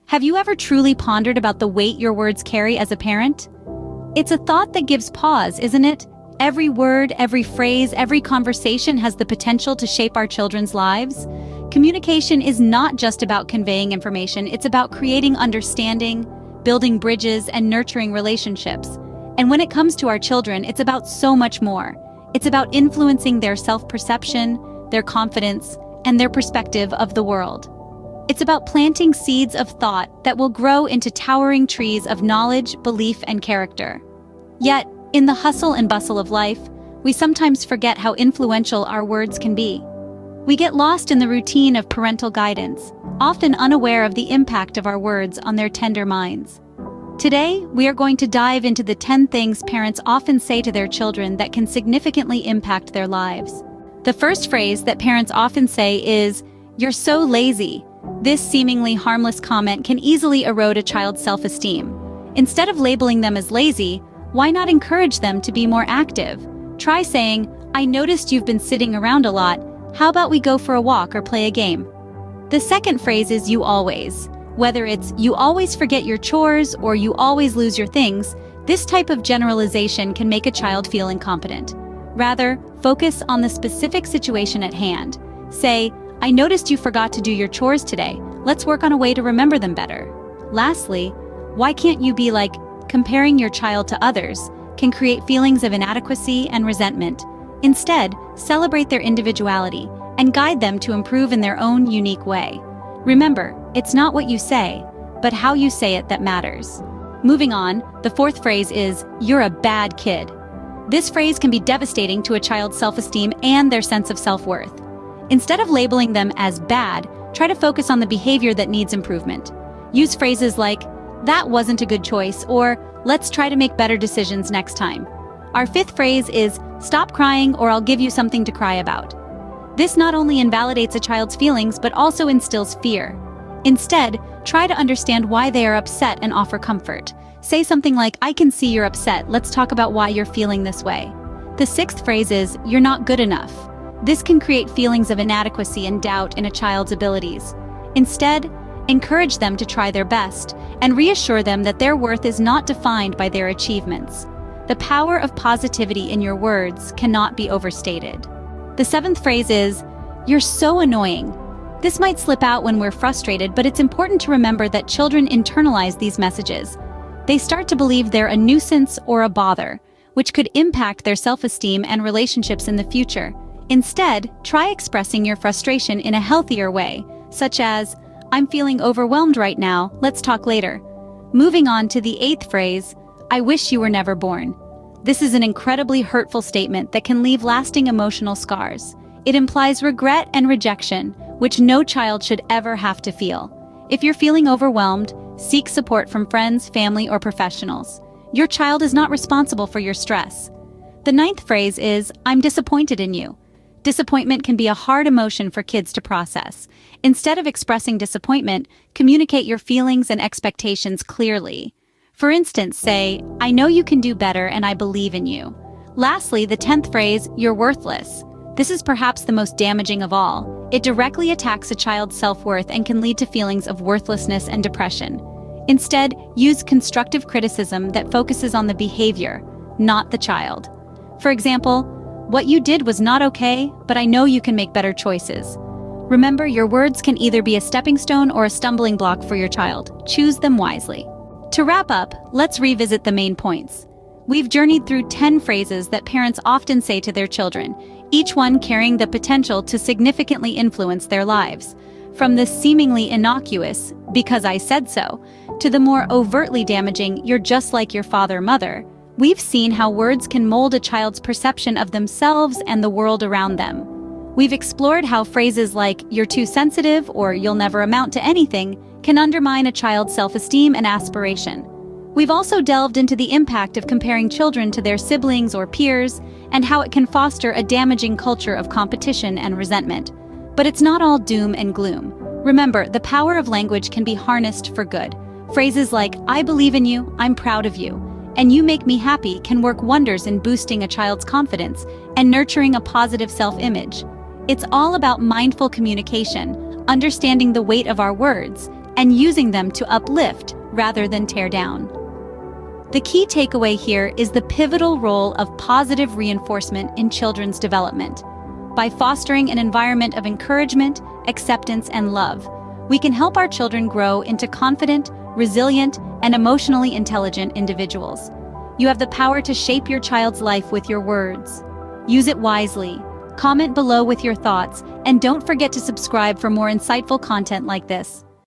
Have you ever truly pondered about the weight your words carry as a parent? It's a thought that gives pause, isn't it? Every word, every phrase, every conversation has the potential to shape our children's lives. Communication is not just about conveying information, it's about creating understanding, building bridges, and nurturing relationships. And when it comes to our children, it's about so much more. It's about influencing their self-perception, their confidence, and their perspective of the world. It's about planting seeds of thought that will grow into towering trees of knowledge, belief, and character. Yet, in the hustle and bustle of life, we sometimes forget how influential our words can be. We get lost in the routine of parental guidance, often unaware of the impact of our words on their tender minds. Today, we are going to dive into the 10 things parents often say to their children that can significantly impact their lives. The first phrase that parents often say is, "You're so lazy." This seemingly harmless comment can easily erode a child's self-esteem. Instead of labeling them as lazy, why not encourage them to be more active? Try saying, "I noticed you've been sitting around a lot. How about we go for a walk or play a game?" The second phrase is "you always." Whether it's "you always forget your chores" or "you always lose your things," this type of generalization can make a child feel incompetent. Rather, focus on the specific situation at hand. Say, "I noticed you forgot to do your chores today. Let's work on a way to remember them better." Lastly, why can't you be like? Comparing your child to others can create feelings of inadequacy and resentment. Instead, celebrate their individuality and guide them to improve in their own unique way. Remember, it's not what you say, but how you say it that matters. Moving on, the fourth phrase is, "You're a bad kid." This phrase can be devastating to a child's self-esteem and their sense of self-worth. Instead of labeling them as bad, try to focus on the behavior that needs improvement. Use phrases like, "That wasn't a good choice," or "Let's try to make better decisions next time." Our fifth phrase is, "Stop crying or I'll give you something to cry about." This not only invalidates a child's feelings but also instills fear. Instead, try to understand why they are upset and offer comfort. Say something like, "I can see you're upset. Let's talk about why you're feeling this way." The sixth phrase is, "You're not good enough." This can create feelings of inadequacy and doubt in a child's abilities. Instead, encourage them to try their best and reassure them that their worth is not defined by their achievements. The power of positivity in your words cannot be overstated. The seventh phrase is, "You're so annoying." This might slip out when we're frustrated, but it's important to remember that children internalize these messages. They start to believe they're a nuisance or a bother, which could impact their self-esteem and relationships in the future. Instead, try expressing your frustration in a healthier way, such as, "I'm feeling overwhelmed right now, let's talk later." Moving on to the eighth phrase, "I wish you were never born." This is an incredibly hurtful statement that can leave lasting emotional scars. It implies regret and rejection, which no child should ever have to feel. If you're feeling overwhelmed, seek support from friends, family, or professionals. Your child is not responsible for your stress. The ninth phrase is, "I'm disappointed in you." Disappointment can be a hard emotion for kids to process. Instead of expressing disappointment, communicate your feelings and expectations clearly. For instance, say, "I know you can do better and I believe in you." Lastly, the 10th phrase, "You're worthless." This is perhaps the most damaging of all. It directly attacks a child's self-worth and can lead to feelings of worthlessness and depression. Instead, use constructive criticism that focuses on the behavior, not the child. For example, "What you did was not okay, but I know you can make better choices." Remember, your words can either be a stepping stone or a stumbling block for your child. Choose them wisely. To wrap up, let's revisit the main points. We've journeyed through 10 phrases that parents often say to their children, each one carrying the potential to significantly influence their lives. From the seemingly innocuous, "because I said so," to the more overtly damaging, "you're just like your father or mother," we've seen how words can mold a child's perception of themselves and the world around them. We've explored how phrases like, "you're too sensitive" or "you'll never amount to anything" can undermine a child's self-esteem and aspiration. We've also delved into the impact of comparing children to their siblings or peers and how it can foster a damaging culture of competition and resentment. But it's not all doom and gloom. Remember, the power of language can be harnessed for good. Phrases like, "I believe in you," "I'm proud of you," and "you make me happy" can work wonders in boosting a child's confidence and nurturing a positive self-image. It's all about mindful communication, understanding the weight of our words, and using them to uplift rather than tear down. The key takeaway here is the pivotal role of positive reinforcement in children's development. By fostering an environment of encouragement, acceptance, and love, we can help our children grow into confident, resilient, and emotionally intelligent individuals. You have the power to shape your child's life with your words. Use it wisely. Comment below with your thoughts, and don't forget to subscribe for more insightful content like this.